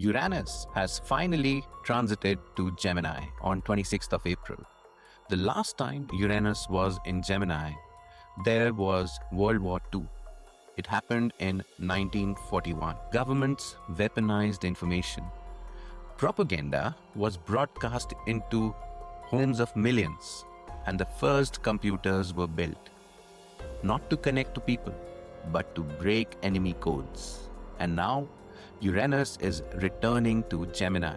Uranus has finally transited to Gemini on 26th of April. The last time Uranus was in Gemini, there was World War II. It happened in 1941. Governments weaponized information. Propaganda was broadcast into homes of millions, and the first computers were built, not to connect to people, but to break enemy codes. And now, Uranus is returning to Gemini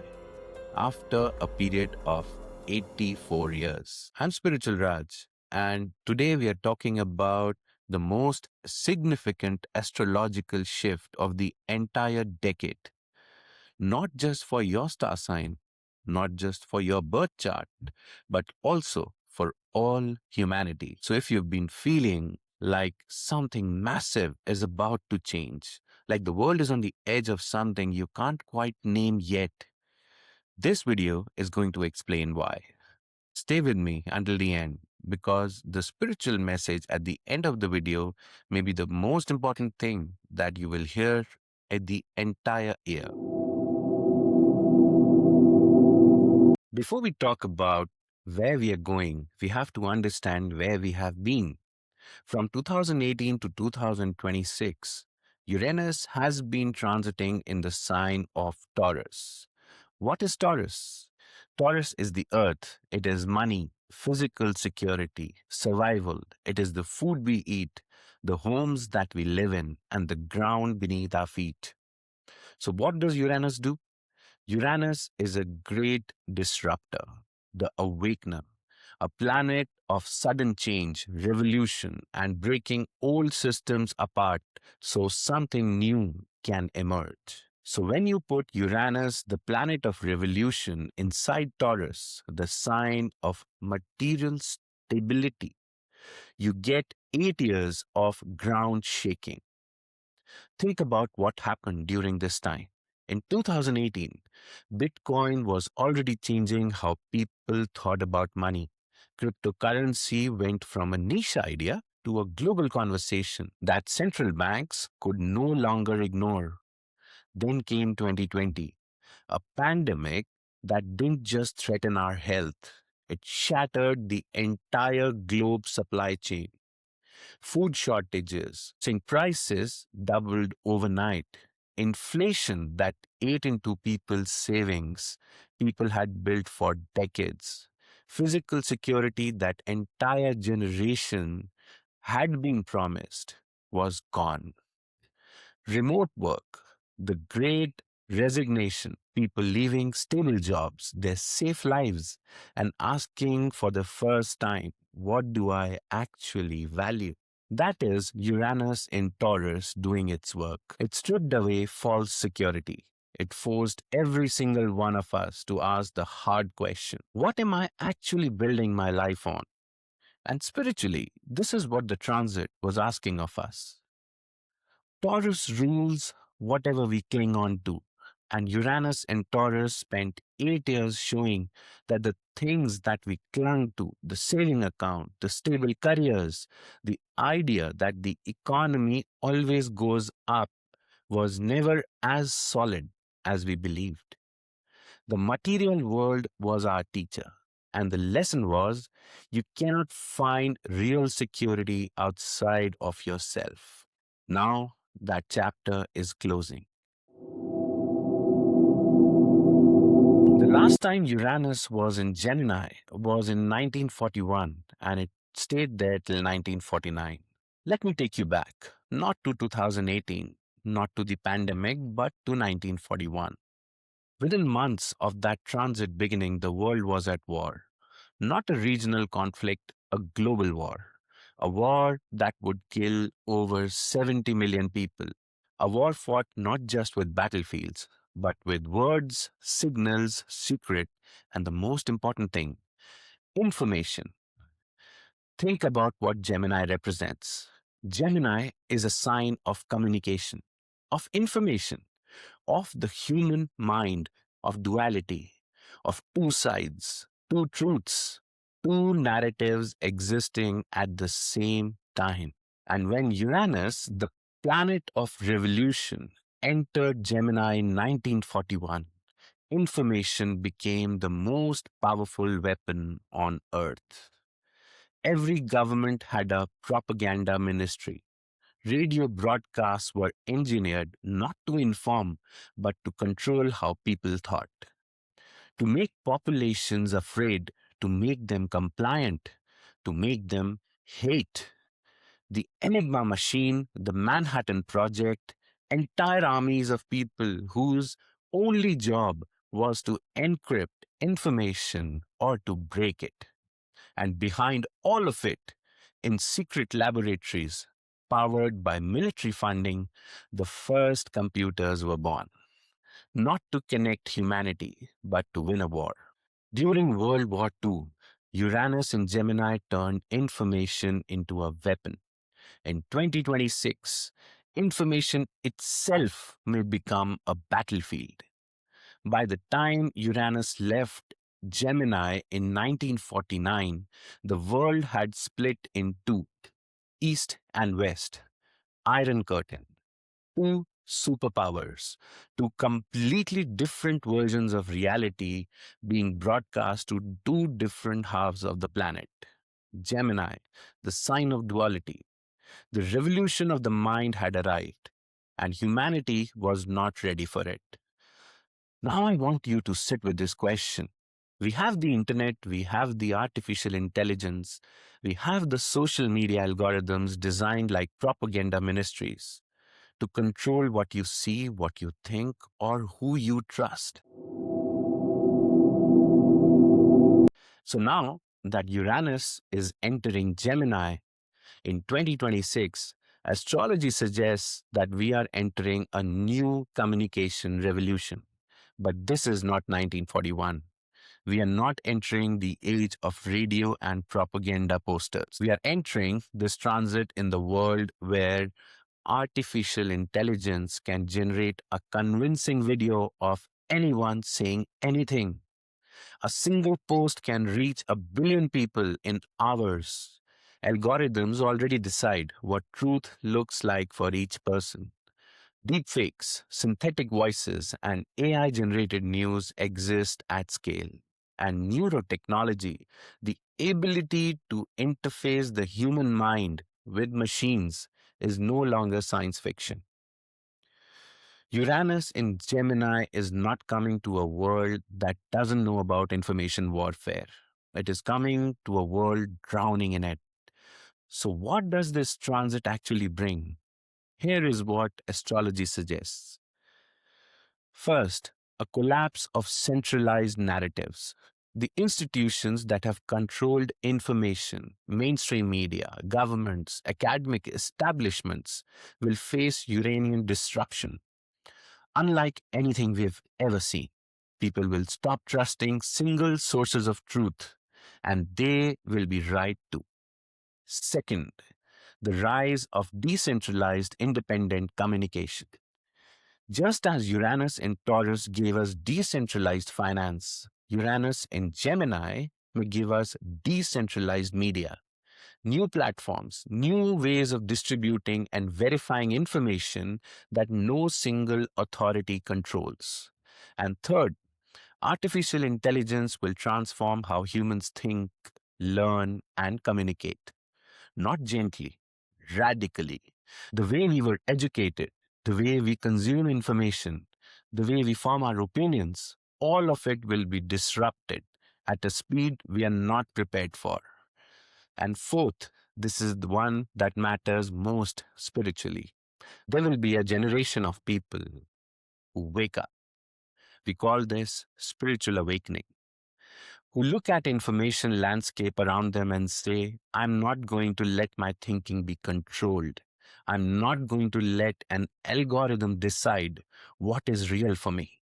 after a period of 84 years. I'm Spiritual Raj, and today we are talking about the most significant astrological shift of the entire decade. Not just for your star sign, not just for your birth chart, but also for all humanity. So if you've been feeling like something massive is about to change, like the world is on the edge of something you can't quite name yet, this video is going to explain why. Stay with me until the end because the spiritual message at the end of the video may be the most important thing that you will hear at the entire year. Before we talk about where we are going, we have to understand where we have been. From 2018 to 2026, Uranus has been transiting in the sign of Taurus. What is Taurus? Taurus is the earth. It is money, physical security, survival. It is the food we eat, the homes that we live in, and the ground beneath our feet. So what does Uranus do? Uranus is a great disruptor, the awakener, a planet of sudden change, revolution, and breaking old systems apart so something new can emerge. So when you put Uranus, the planet of revolution, inside Taurus, the sign of material stability, you get 8 years of ground shaking. Think about what happened during this time. In 2018, Bitcoin was already changing how people thought about money. Cryptocurrency went from a niche idea to a global conversation that central banks could no longer ignore. Then came 2020, a pandemic that didn't just threaten our health, it shattered the entire globe supply chain. Food shortages, saying prices doubled overnight. Inflation that ate into people's savings people had built for decades. Physical security that entire generation had been promised was gone. Remote work, the great resignation, people leaving stable jobs, their safe lives, and asking for the first time, what do I actually value? That is Uranus in Taurus doing its work. It stripped away false security. It forced every single one of us to ask the hard question, what am I actually building my life on? And spiritually, this is what the transit was asking of us. Taurus rules whatever we cling on to. And Uranus and Taurus spent 8 years showing that the things that we clung to, the saving account, the stable careers, the idea that the economy always goes up, was never as solid as we believed. The material world was our teacher. And the lesson was you cannot find real security outside of yourself. Now that chapter is closing. The last time Uranus was in Gemini was in 1941 and it stayed there till 1949. Let me take you back, not to 2018, not to the pandemic, but to 1941. Within months of that transit beginning, the world was at war. Not a regional conflict, a global war. A war that would kill over 70 million people. A war fought not just with battlefields, but with words, signals, secret, and the most important thing, information. Think about what Gemini represents. Gemini is a sign of communication, of information, of the human mind, of duality, of two sides, two truths, two narratives existing at the same time. And when Uranus, the planet of revolution, entered Gemini in 1941, information became the most powerful weapon on Earth. Every government had a propaganda ministry. Radio broadcasts were engineered not to inform, but to control how people thought, to make populations afraid, to make them compliant, to make them hate. The Enigma machine, the Manhattan Project, entire armies of people whose only job was to encrypt information or to break it. And behind all of it, in secret laboratories, powered by military funding, the first computers were born, not to connect humanity, but to win a war. During World War II, Uranus in Gemini turned information into a weapon. In 2026, information itself may become a battlefield. By the time Uranus left Gemini in 1949, the world had split in two, East and West, Iron Curtain, two superpowers, two completely different versions of reality being broadcast to two different halves of the planet. Gemini, the sign of duality. The revolution of the mind had arrived, and humanity was not ready for it. Now, I want you to sit with this question. We have the internet, we have the artificial intelligence, we have the social media algorithms designed like propaganda ministries to control what you see, what you think, or who you trust. So now that Uranus is entering Gemini in 2026, astrology suggests that we are entering a new communication revolution. But this is not 1941. We are not entering the age of radio and propaganda posters. We are entering this transit in the world where artificial intelligence can generate a convincing video of anyone saying anything. A single post can reach a billion people in hours. Algorithms already decide what truth looks like for each person. Deepfakes, synthetic voices, and AI generated news exist at scale. And neurotechnology, the ability to interface the human mind with machines, is no longer science fiction. Uranus in Gemini is not coming to a world that doesn't know about information warfare. It is coming to a world drowning in it. So, what does this transit actually bring? Here is what astrology suggests. First, a collapse of centralized narratives. The institutions that have controlled information, mainstream media, governments, academic establishments, will face Uranian disruption. Unlike anything we've ever seen, people will stop trusting single sources of truth, and they will be right too. Second, the rise of decentralized independent communication. Just as Uranus in Taurus gave us decentralized finance, Uranus in Gemini may give us decentralized media, new platforms, new ways of distributing and verifying information that no single authority controls. And third, artificial intelligence will transform how humans think, learn, and communicate. Not gently, radically. The way we were educated, the way we consume information, the way we form our opinions, all of it will be disrupted at a speed we are not prepared for. And fourth, this is the one that matters most spiritually. There will be a generation of people who wake up. We call this spiritual awakening, who look at information landscape around them and say, I'm not going to let my thinking be controlled. I'm not going to let an algorithm decide what is real for me.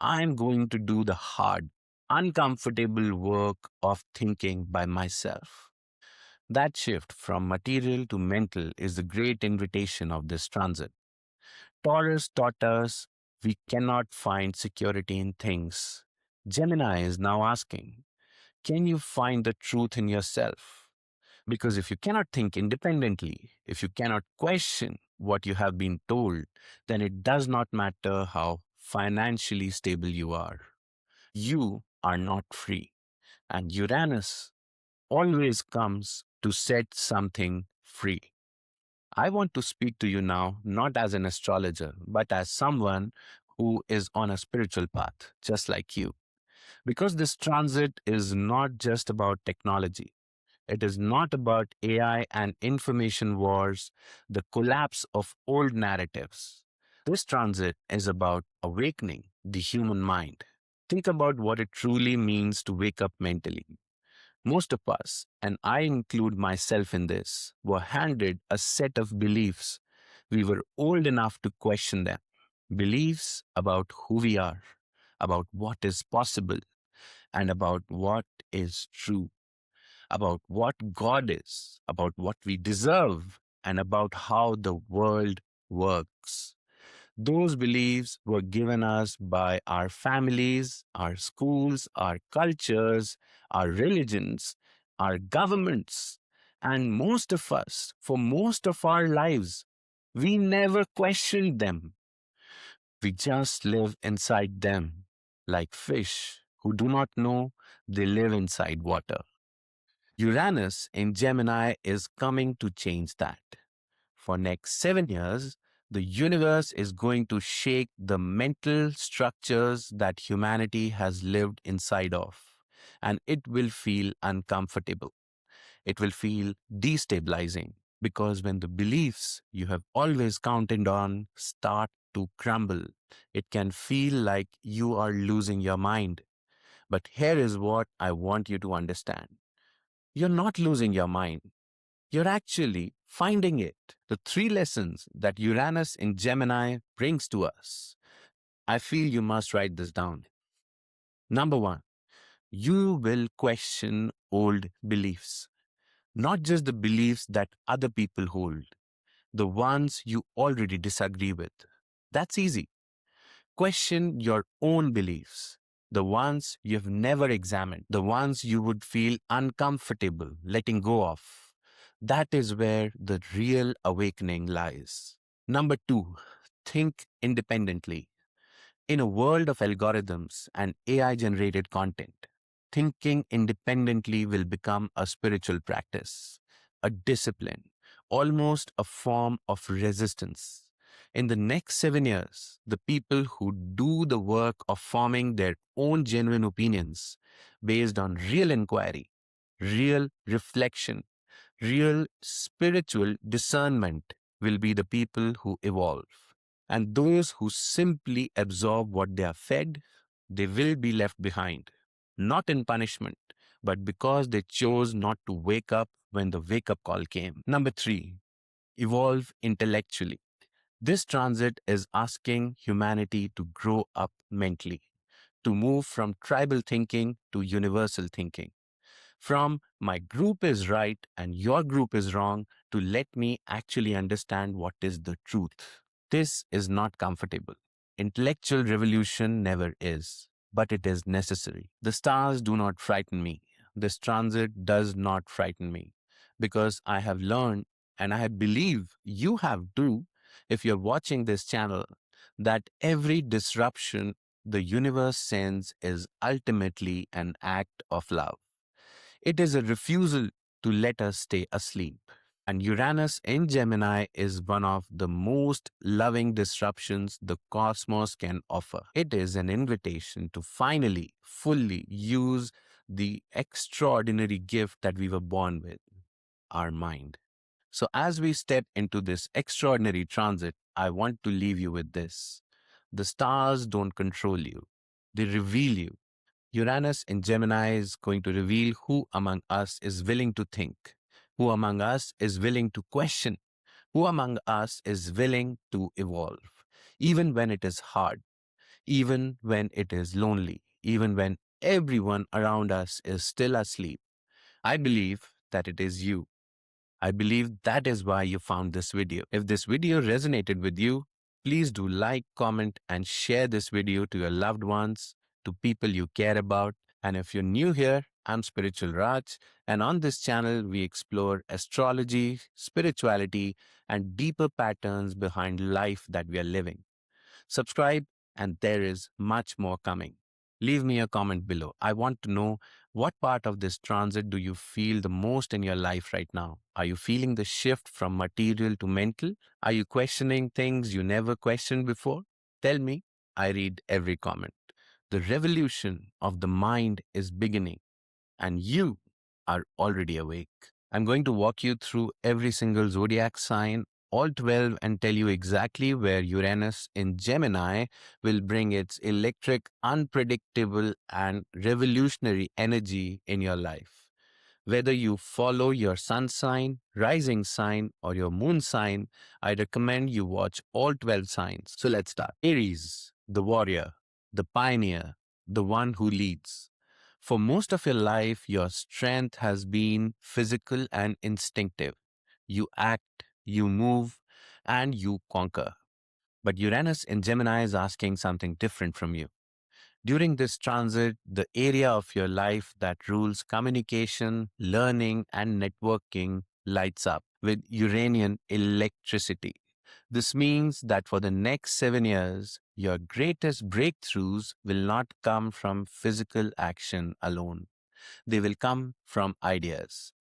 I'm going to do the hard, uncomfortable work of thinking by myself. That shift from material to mental is the great invitation of this transit. Taurus taught us we cannot find security in things. Gemini is now asking, can you find the truth in yourself? Because if you cannot think independently, if you cannot question, what you have been told, then it does not matter how financially stable you are. You are not free. And Uranus always comes to set something free. I want to speak to you now, not as an astrologer, but as someone who is on a spiritual path, just like you. Because this transit is not just about technology. It is not about AI and information wars, the collapse of old narratives. This transit is about awakening the human mind. Think about what it truly means to wake up mentally. Most of us, and I include myself in this, were handed a set of beliefs. We were old enough to question them. Beliefs about who we are, about what is possible, and about what is true, about what God is, about what we deserve, and about how the world works. Those beliefs were given us by our families, our schools, our cultures, our religions, our governments, and most of us, for most of our lives, we never questioned them. We just live inside them, like fish who do not know they live inside water. Uranus in Gemini is coming to change that. For next 7 years, the universe is going to shake the mental structures that humanity has lived inside of. And it will feel uncomfortable. It will feel destabilizing because when the beliefs you have always counted on start to crumble, it can feel like you are losing your mind. But here is what I want you to understand. You're not losing your mind. You're actually finding it. The three lessons that Uranus in Gemini brings to us. I feel you must write this down. Number one, you will question old beliefs, not just the beliefs that other people hold, the ones you already disagree with. That's easy. Question your own beliefs, the ones you've never examined, the ones you would feel uncomfortable letting go of. That is where the real awakening lies. Number two, think independently. In a world of algorithms and AI generated content, thinking independently will become a spiritual practice, a discipline, almost a form of resistance. In the next 7 years, the people who do the work of forming their own genuine opinions based on real inquiry, real reflection, real spiritual discernment will be the people who evolve. And those who simply absorb what they are fed, they will be left behind, not in punishment, but because they chose not to wake up when the wake up call came. Number three, evolve intellectually. This transit is asking humanity to grow up mentally, to move from tribal thinking to universal thinking, from my group is right and your group is wrong to let me actually understand what is the truth. This is not comfortable. Intellectual revolution never is, but it is necessary. The stars do not frighten me. This transit does not frighten me because I have learned, and I believe you have too, if you're watching this channel, that every disruption the universe sends is ultimately an act of love. It is a refusal to let us stay asleep. And Uranus in Gemini is one of the most loving disruptions the cosmos can offer. It is an invitation to finally, fully use the extraordinary gift that we were born with, our mind. So, as we step into this extraordinary transit, I want to leave you with this. The stars don't control you, they reveal you. Uranus in Gemini is going to reveal who among us is willing to think, who among us is willing to question, who among us is willing to evolve, even when it is hard, even when it is lonely, even when everyone around us is still asleep. I believe that it is you. I believe that is why you found this video. If this video resonated with you, please do like, comment, and share this video to your loved ones, to people you care about. And if you're new here, I'm Spiritual Raj, and on this channel, we explore astrology, spirituality, and deeper patterns behind life that we are living. Subscribe, and there is much more coming. Leave me a comment below. I want to know what part of this transit do you feel the most in your life right now? Are you feeling the shift from material to mental? Are you questioning things you never questioned before? Tell me. I read every comment. The revolution of the mind is beginning, and you are already awake. I'm going to walk you through every single zodiac sign, all 12, and tell you exactly where Uranus in Gemini will bring its electric, unpredictable, and revolutionary energy in your life. Whether you follow your sun sign, rising sign, or your moon sign, I recommend you watch all 12 signs. So let's start. Aries, the warrior, the pioneer, the one who leads. For most of your life, your strength has been physical and instinctive. You act, you move, and you conquer. But Uranus in Gemini is asking something different from you. During this transit, the area of your life that rules communication, learning, and networking lights up with Uranian electricity. This means that for the next 7 years, your greatest breakthroughs will not come from physical action alone. They will come from ideas.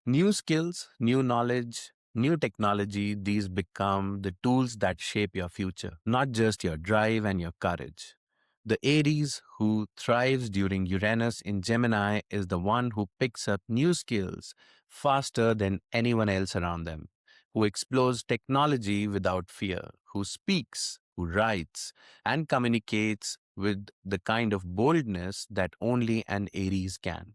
New skills, new knowledge, new technology, these become the tools that shape your future, not just your drive and your courage. The Aries who thrives during Uranus in Gemini is the one who picks up new skills faster than anyone else around them, who explores technology without fear, who speaks, who writes, and communicates with the kind of boldness that only an Aries can.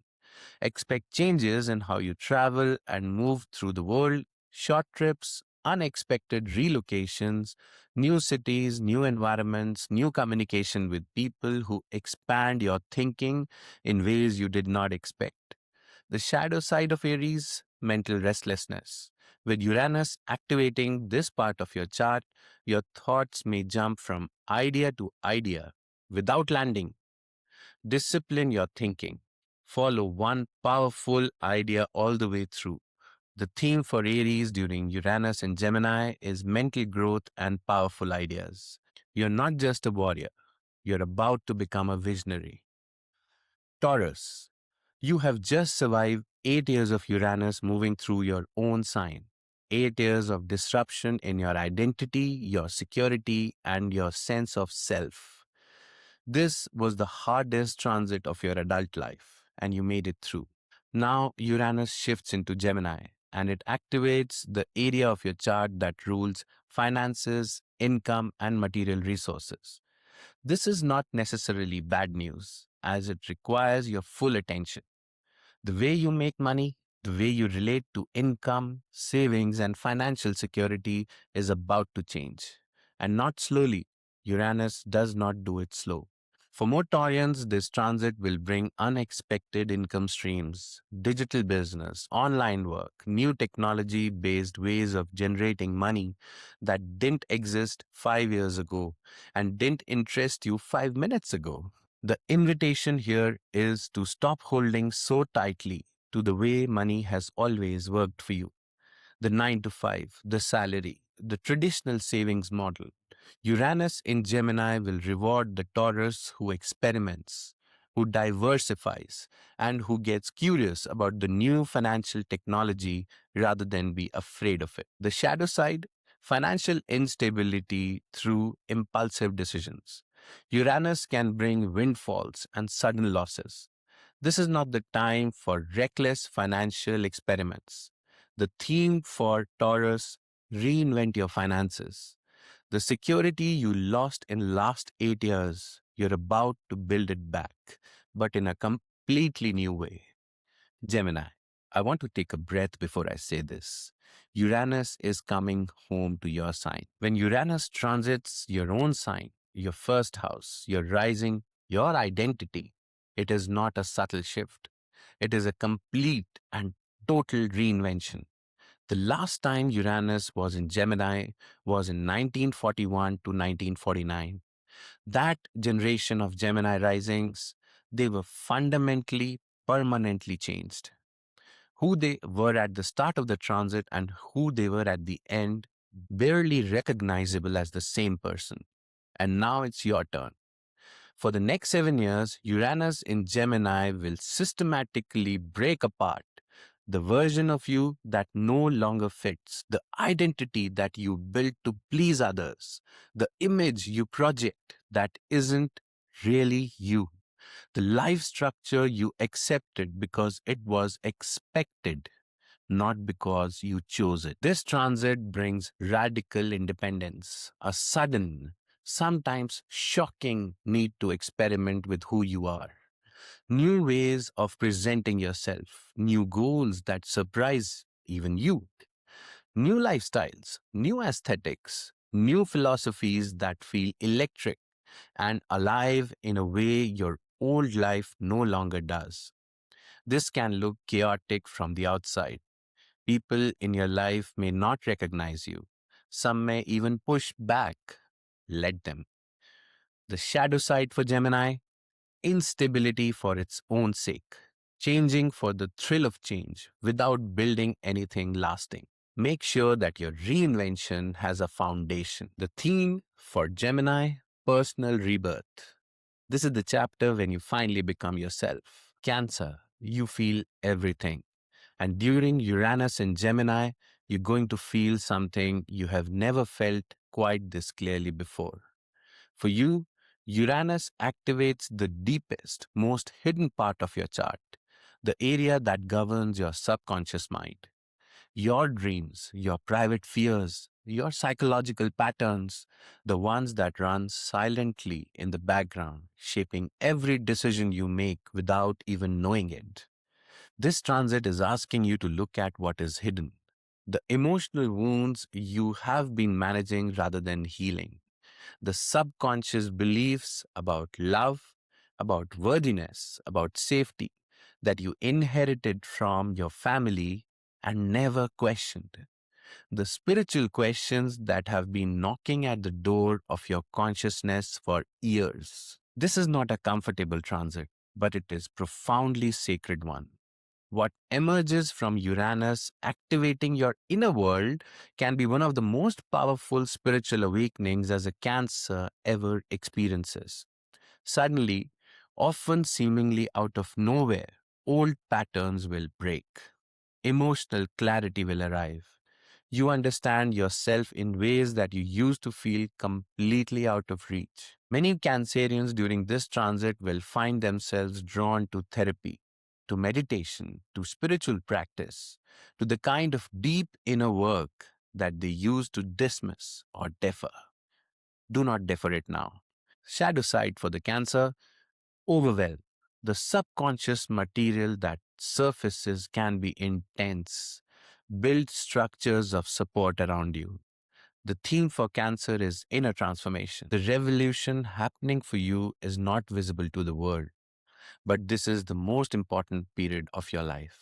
Expect changes in how you travel and move through the world, short trips, unexpected relocations, new cities, new environments, new communication with people who expand your thinking in ways you did not expect. The shadow side of Aries, mental restlessness. With Uranus activating this part of your chart, your thoughts may jump from idea to idea without landing. Discipline your thinking. Follow one powerful idea all the way through. The theme for Aries during Uranus and Gemini is mental growth and powerful ideas. You're not just a warrior, you're about to become a visionary. Taurus, you have just survived 8 years of Uranus moving through your own sign. 8 years of disruption in your identity, your security, and your sense of self. This was the hardest transit of your adult life, and you made it through. Now, Uranus shifts into Gemini, and it activates the area of your chart that rules finances, income, and material resources. This is not necessarily bad news, as it requires your full attention. The way you make money, the way you relate to income, savings, and financial security is about to change. And not slowly. Uranus does not do it slow. For more Taurians, this transit will bring unexpected income streams, digital business, online work, new technology based ways of generating money that didn't exist 5 years ago and didn't interest you 5 minutes ago. The invitation here is to stop holding so tightly to the way money has always worked for you. The 9 to 5, the salary, the traditional savings model. Uranus in Gemini will reward the Taurus who experiments, who diversifies, and who gets curious about the new financial technology rather than be afraid of it. The shadow side, financial instability through impulsive decisions. Uranus can bring windfalls and sudden losses. This is not the time for reckless financial experiments. The theme for Taurus, reinvent your finances. The security you lost in last 8 years, you're about to build it back, but in a completely new way. Gemini, I want to take a breath before I say this. Uranus is coming home to your sign. When Uranus transits your own sign, your first house, your rising, your identity, it is not a subtle shift. It is a complete and total reinvention. The last time Uranus was in Gemini was in 1941 to 1949. That generation of Gemini risings, they were fundamentally permanently changed. Who they were at the start of the transit and who they were at the end, barely recognizable as the same person. And now it's your turn. For the next 7 years, Uranus in Gemini will systematically break apart the version of you that no longer fits, the identity that you built to please others, the image you project that isn't really you, the life structure you accepted because it was expected, not because you chose it. This transit brings radical independence, a sudden, sometimes shocking need to experiment with who you are, new ways of presenting yourself, new goals that surprise even you, new lifestyles, new aesthetics, new philosophies that feel electric and alive in a way your old life no longer does. This can look chaotic from the outside. People in your life may not recognize you. Some may even push back. Let them. The shadow side for Gemini: instability for its own sake, changing for the thrill of change without building anything lasting. Make sure that your reinvention has a foundation. The theme for Gemini: personal rebirth. This is the chapter when you finally become yourself. Cancer: you feel everything. And during Uranus in Gemini, you're going to feel something you have never felt quite this clearly before. For you, Uranus activates the deepest, most hidden part of your chart, the area that governs your subconscious mind. Your dreams, your private fears, your psychological patterns, the ones that run silently in the background, shaping every decision you make without even knowing it. This transit is asking you to look at what is hidden, the emotional wounds you have been managing rather than healing, the subconscious beliefs about love, about worthiness, about safety that you inherited from your family and never questioned, the spiritual questions that have been knocking at the door of your consciousness for years. This is not a comfortable transit, but it is profoundly sacred one. What emerges from Uranus activating your inner world can be one of the most powerful spiritual awakenings as a Cancer ever experiences. Suddenly, often seemingly out of nowhere, old patterns will break. Emotional clarity will arrive. You understand yourself in ways that you used to feel completely out of reach. Many Cancerians during this transit will find themselves drawn to therapy, to meditation, to spiritual practice, to the kind of deep inner work that they used to dismiss or defer. Do not defer it now. Shadow side for the Cancer: overwhelm. The subconscious material that surfaces can be intense. Build structures of support around you. The theme for Cancer is inner transformation. The revolution happening for you is not visible to the world, but this is the most important period of your life.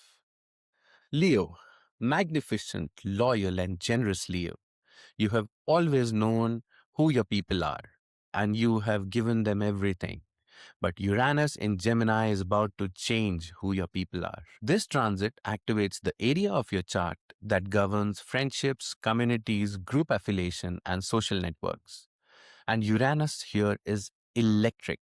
Leo: magnificent, loyal, and generous Leo. You have always known who your people are, and you have given them everything. But Uranus in Gemini is about to change who your people are. This transit activates the area of your chart that governs friendships, communities, group affiliation, and social networks. And Uranus here is electric.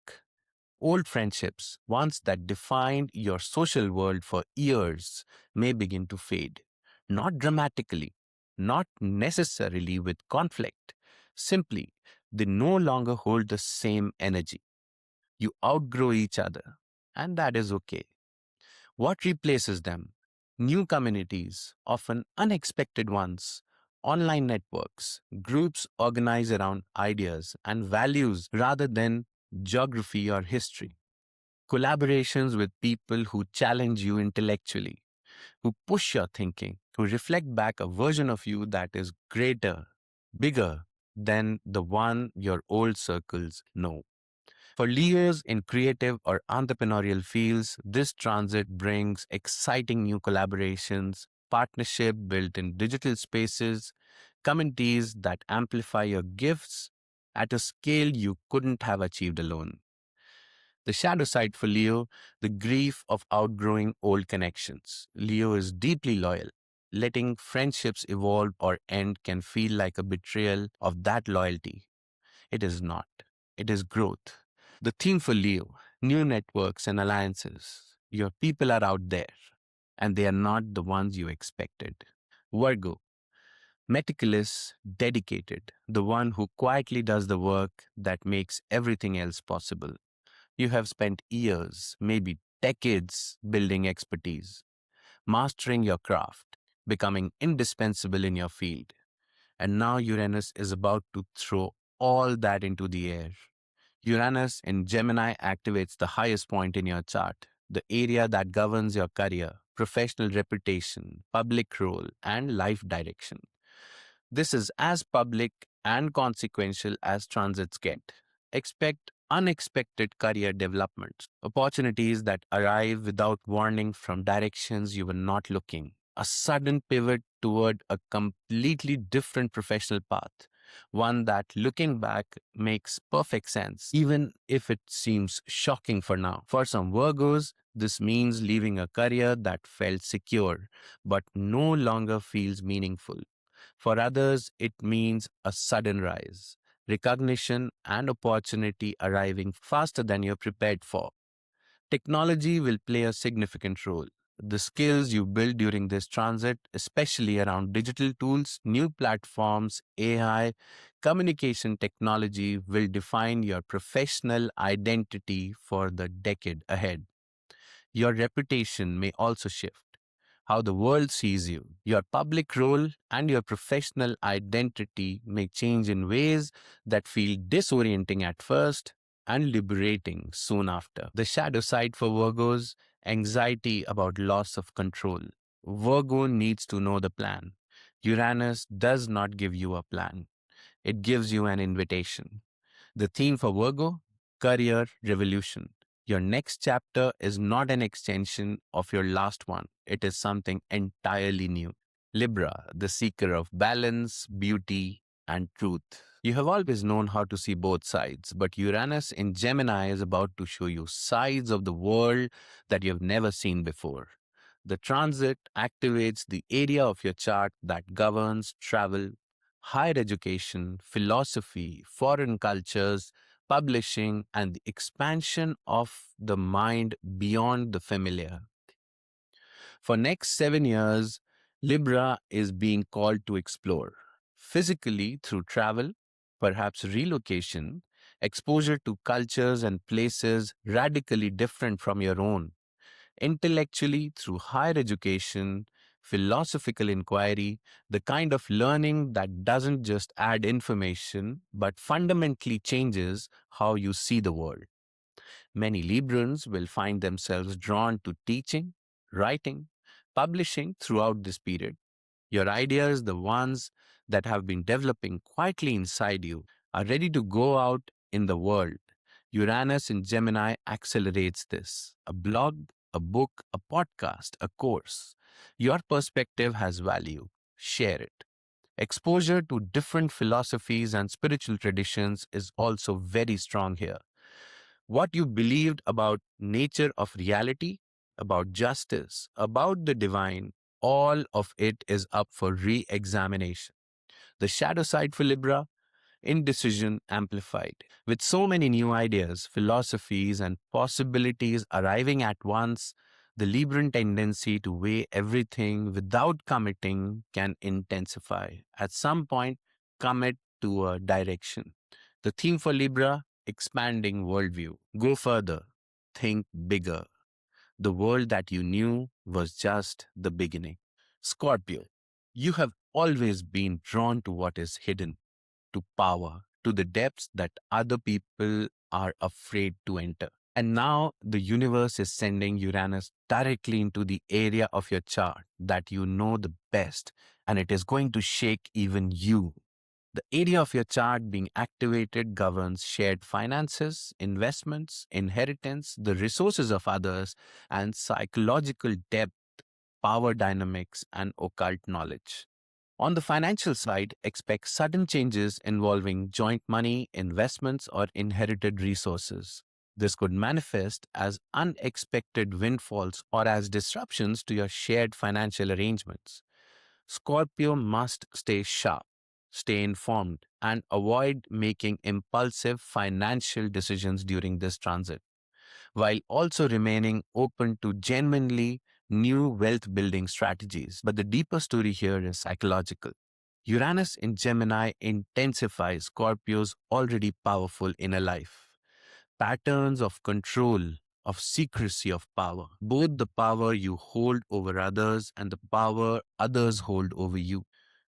Old friendships, ones that defined your social world for years, may begin to fade. Not dramatically, not necessarily with conflict. Simply, they no longer hold the same energy. You outgrow each other, and that is okay. What replaces them? New communities, often unexpected ones, online networks, groups organized around ideas and values rather than geography or history. Collaborations with people who challenge you intellectually, who push your thinking, who reflect back a version of you that is greater, bigger than the one your old circles know. For leaders in creative or entrepreneurial fields, this transit brings exciting new collaborations, partnership built in digital spaces, communities that amplify your gifts at a scale you couldn't have achieved alone. The shadow side for Leo, the grief of outgrowing old connections. Leo is deeply loyal. Letting friendships evolve or end can feel like a betrayal of that loyalty. It is not. It is growth. The theme for Leo, new networks and alliances. Your people are out there, and they are not the ones you expected. Virgo, meticulous, dedicated, the one who quietly does the work that makes everything else possible. You have spent years, maybe decades, building expertise, mastering your craft, becoming indispensable in your field. And now Uranus is about to throw all that into the air. Uranus in Gemini activates the highest point in your chart, the area that governs your career, professional reputation, public role, and life direction. This is as public and consequential as transits get. Expect unexpected career developments, opportunities that arrive without warning from directions you were not looking, a sudden pivot toward a completely different professional path, one that looking back makes perfect sense, even if it seems shocking for now. For some Virgos, this means leaving a career that felt secure but no longer feels meaningful. For others, it means a sudden rise, recognition, and opportunity arriving faster than you're prepared for. Technology will play a significant role. The skills you build during this transit, especially around digital tools, new platforms, AI, communication technology, will define your professional identity for the decade ahead. Your reputation may also shift. How the world sees you, your public role, and your professional identity may change in ways that feel disorienting at first and liberating soon after. The shadow side for Virgos, anxiety about loss of control. Virgo needs to know the plan. Uranus does not give you a plan, it gives you an invitation. The theme for Virgo, career revolution. Your next chapter is not an extension of your last one, it is something entirely new. Libra, the seeker of balance, beauty, and truth. You have always known how to see both sides, but Uranus in Gemini is about to show you sides of the world that you have never seen before. The transit activates the area of your chart that governs travel, higher education, philosophy, foreign cultures, publishing, and the expansion of the mind beyond the familiar. For next 7 years, Libra is being called to explore physically through travel, perhaps relocation, exposure to cultures and places radically different from your own, intellectually through higher education, philosophical inquiry, the kind of learning that doesn't just add information but fundamentally changes how you see the world. Many Librans will find themselves drawn to teaching, writing, publishing throughout this period. Your ideas, the ones that have been developing quietly inside you, are ready to go out in the world. Uranus in Gemini accelerates this. A blog, a book, a podcast, a course. Your perspective has value. Share it. Exposure to different philosophies and spiritual traditions is also very strong here. What you believed about nature of reality, about justice, about the divine, all of it is up for re-examination. The shadow side for Libra, indecision amplified. With so many new ideas, philosophies, and possibilities arriving at once, the Libran tendency to weigh everything without committing can intensify. At some point, commit to a direction. The theme for Libra, expanding worldview. Go further, think bigger. The world that you knew was just the beginning. Scorpio, you have always been drawn to what is hidden, to power, to the depths that other people are afraid to enter. And now the universe is sending Uranus directly into the area of your chart that you know the best, and it is going to shake even you. The area of your chart being activated governs shared finances, investments, inheritance, the resources of others, and psychological depth, power dynamics, and occult knowledge. On the financial side, expect sudden changes involving joint money, investments, or inherited resources. This could manifest as unexpected windfalls or as disruptions to your shared financial arrangements. Scorpio must stay sharp, stay informed, and avoid making impulsive financial decisions during this transit, while also remaining open to genuinely new wealth building strategies. But the deeper story here is psychological. Uranus in Gemini intensifies Scorpio's already powerful inner life. Patterns of control, of secrecy of power, both the power you hold over others and the power others hold over you,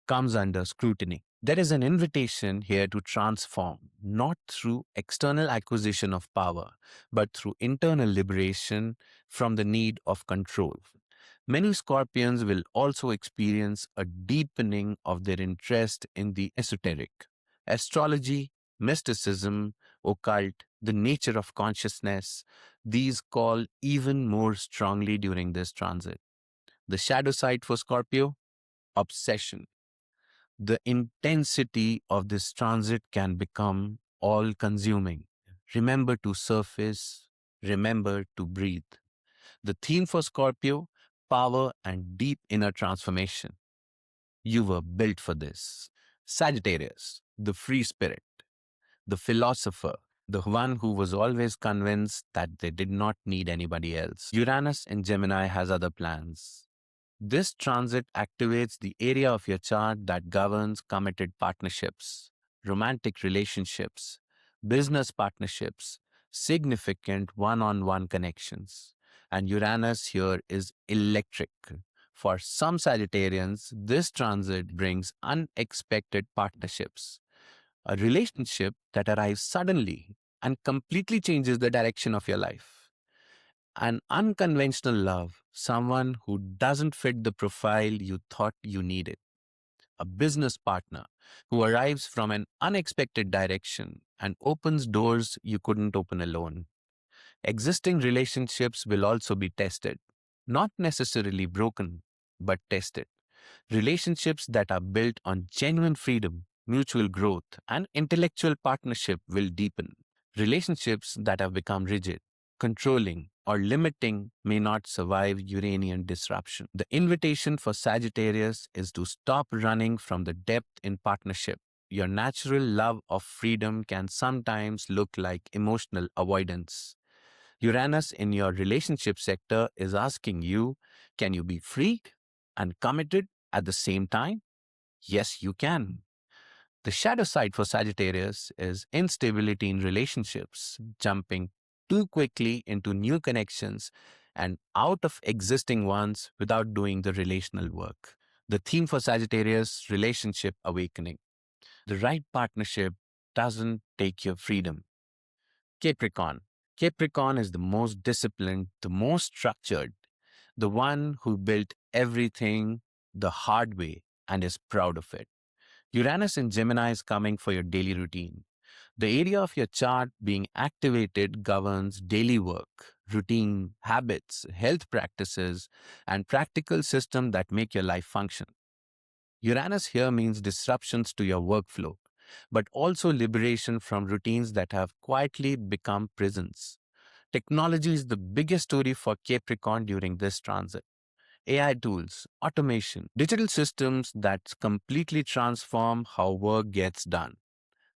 comes under scrutiny. There is an invitation here to transform, not through external acquisition of power, but through internal liberation from the need of control. Many Scorpions will also experience a deepening of their interest in the esoteric, astrology, mysticism, occult, the nature of consciousness. These call even more strongly during this transit. The shadow side for Scorpio, obsession. The intensity of this transit can become all consuming. Remember to surface, remember to breathe. The theme for Scorpio, power and deep inner transformation. You were built for this. Sagittarius, the free spirit, the philosopher, the one who was always convinced that they did not need anybody else. Uranus in Gemini has other plans. This transit activates the area of your chart that governs committed partnerships, romantic relationships, business partnerships, significant one on one connections. And Uranus here is electric. For some Sagittarians, this transit brings unexpected partnerships, a relationship that arrives suddenly and completely changes the direction of your life. An unconventional love, someone who doesn't fit the profile you thought you needed. A business partner who arrives from an unexpected direction and opens doors you couldn't open alone. Existing relationships will also be tested, not necessarily broken, but tested. Relationships that are built on genuine freedom, mutual growth, and intellectual partnership will deepen. Relationships that have become rigid, controlling, or limiting may not survive Uranian disruption. The invitation for Sagittarius is to stop running from the depth in partnership. Your natural love of freedom can sometimes look like emotional avoidance. Uranus in your relationship sector is asking you, can you be free and committed at the same time? Yes, you can. The shadow side for Sagittarius is instability in relationships, jumping too quickly into new connections and out of existing ones without doing the relational work. The theme for Sagittarius, relationship awakening. The right partnership doesn't take your freedom. Capricorn. Capricorn is the most disciplined, the most structured, the one who built everything the hard way and is proud of it. Uranus in Gemini is coming for your daily routine. The area of your chart being activated governs daily work, routine, habits, health practices, and practical systems that make your life function. Uranus here means disruptions to your workflow, but also liberation from routines that have quietly become prisons. Technology is the biggest story for Capricorn during this transit. AI tools, automation, digital systems that completely transform how work gets done.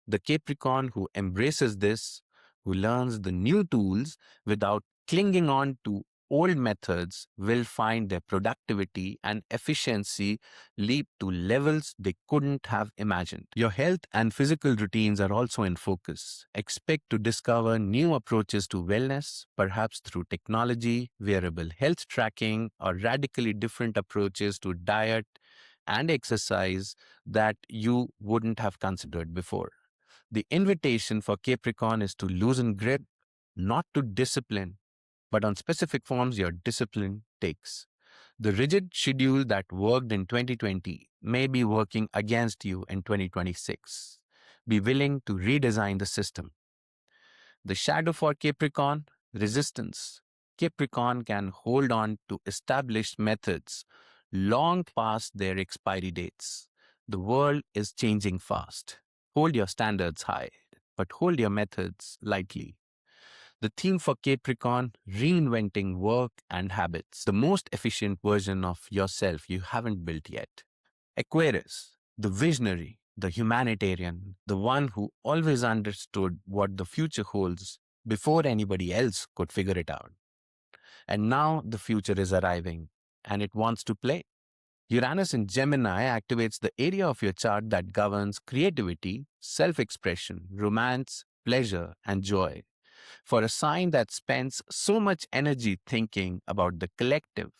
The Capricorn who embraces this, who learns the new tools without clinging on to old methods, will find their productivity and efficiency leap to levels they couldn't have imagined. Your health and physical routines are also in focus. Expect to discover new approaches to wellness, perhaps through technology, wearable health tracking, or radically different approaches to diet and exercise that you wouldn't have considered before. The invitation for Capricorn is to loosen grip, not to discipline, but on specific forms your discipline takes. The rigid schedule that worked in 2020 may be working against you in 2026. Be willing to redesign the system. The shadow for Capricorn, resistance. Capricorn can hold on to established methods long past their expiry dates. The world is changing fast. Hold your standards high, but hold your methods lightly. The theme for Capricorn, reinventing work and habits, the most efficient version of yourself you haven't built yet. Aquarius, the visionary, the humanitarian, the one who always understood what the future holds before anybody else could figure it out. And now the future is arriving and it wants to play. Uranus in Gemini activates the area of your chart that governs creativity, self expression, romance, pleasure, and joy. For a sign that spends so much energy thinking about the collective,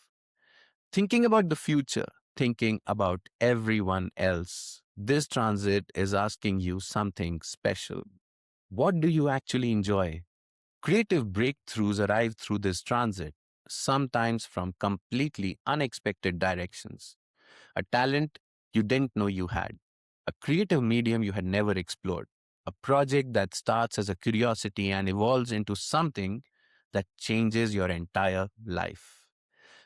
thinking about the future, thinking about everyone else, this transit is asking you something special. What do you actually enjoy? Creative breakthroughs arrive through this transit, sometimes from completely unexpected directions. A talent you didn't know you had, a creative medium you had never explored, a project that starts as a curiosity and evolves into something that changes your entire life.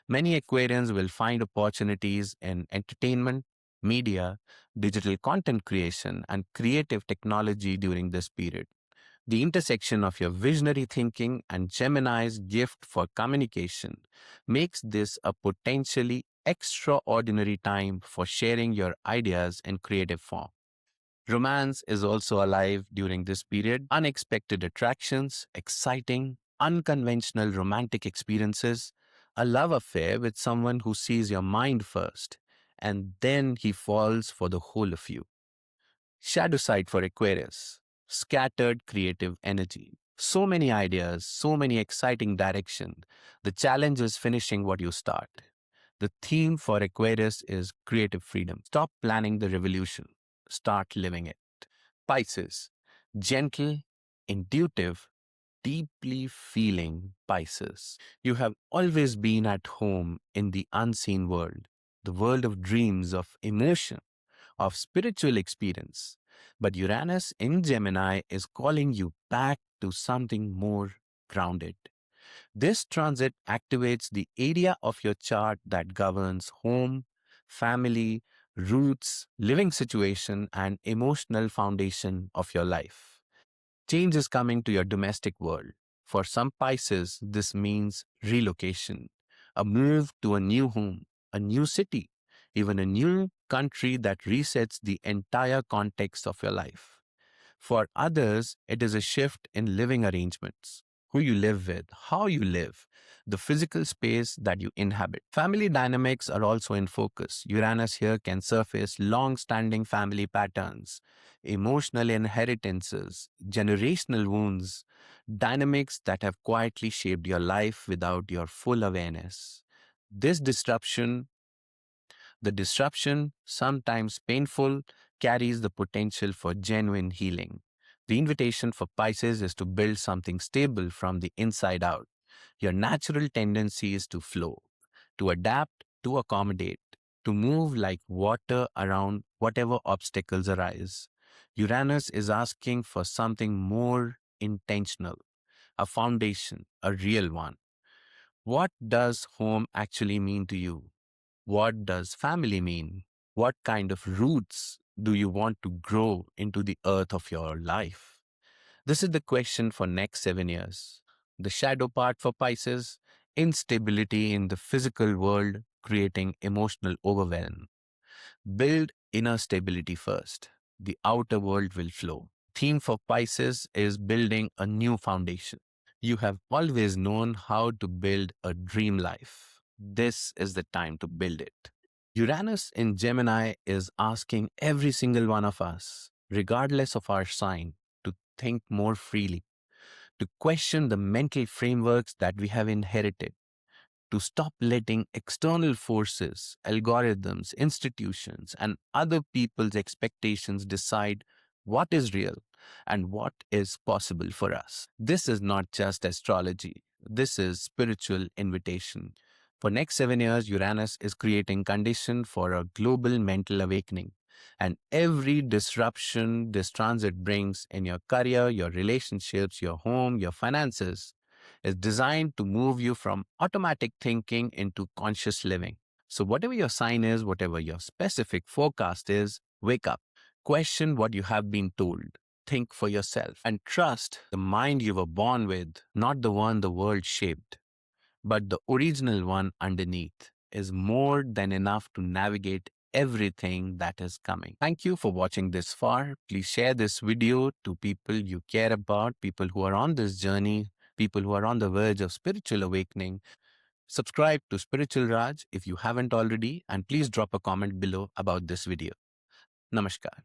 Many Aquarians will find opportunities in entertainment, media, digital content creation, and creative technology during this period. The intersection of your visionary thinking and Gemini's gift for communication makes this a potentially extraordinary time for sharing your ideas in creative form. Romance is also alive during this period. Unexpected attractions, exciting, unconventional romantic experiences, a love affair with someone who sees your mind first, and then he falls for the whole of you. Shadow side for Aquarius, scattered creative energy. So many ideas, so many exciting direction. The challenge is finishing what you start. The theme for Aquarius is creative freedom. Stop planning the revolution. Start living it. Pisces, gentle, intuitive, deeply feeling Pisces. You have always been at home in the unseen world, the world of dreams, of emotion, of spiritual experience. But Uranus in Gemini is calling you back to something more grounded. This transit activates the area of your chart that governs home, family, roots, living situation, and emotional foundation of your life. Change is coming to your domestic world. For some Pisces, this means relocation, a move to a new home, a new city, even a new country that resets the entire context of your life. For others, it is a shift in living arrangements, who you live with, how you live, the physical space that you inhabit. Family dynamics are also in focus. Uranus here can surface long standing family patterns, emotional inheritances, generational wounds, dynamics that have quietly shaped your life without your full awareness. This disruption the disruption, sometimes painful, carries the potential for genuine healing. The invitation for Pisces is to build something stable from the inside out. Your natural tendency is to flow, to adapt, to accommodate, to move like water around whatever obstacles arise. Uranus is asking for something more intentional, a foundation, a real one. What does home actually mean to you? What does family mean? What kind of roots do you want to grow into the earth of your life? This is the question for next 7 years. The shadow part for Pisces, instability in the physical world, creating emotional overwhelm. Build inner stability first. The outer world will flow. Theme for Pisces is building a new foundation. You have always known how to build a dream life. This is the time to build it. Uranus in Gemini is asking every single one of us, regardless of our sign, to think more freely, to question the mental frameworks that we have inherited, to stop letting external forces, algorithms, institutions, and other people's expectations decide what is real and what is possible for us. This is not just astrology. This is spiritual invitation. For next 7 years, Uranus is creating condition for a global mental awakening. And every disruption this transit brings in your career, your relationships, your home, your finances, is designed to move you from automatic thinking into conscious living. So, whatever your sign is, whatever your specific forecast is, wake up. Question what you have been told. think for yourself and trust the mind you were born with, not the one the world shaped, but the original one underneath is more than enough to navigate everything that is coming. Thank you for watching this far. Please share this video to people you care about, people who are on this journey, people who are on the verge of spiritual awakening. Subscribe to Spiritual Raj if you haven't already, and please drop a comment below about this video. Namaskar.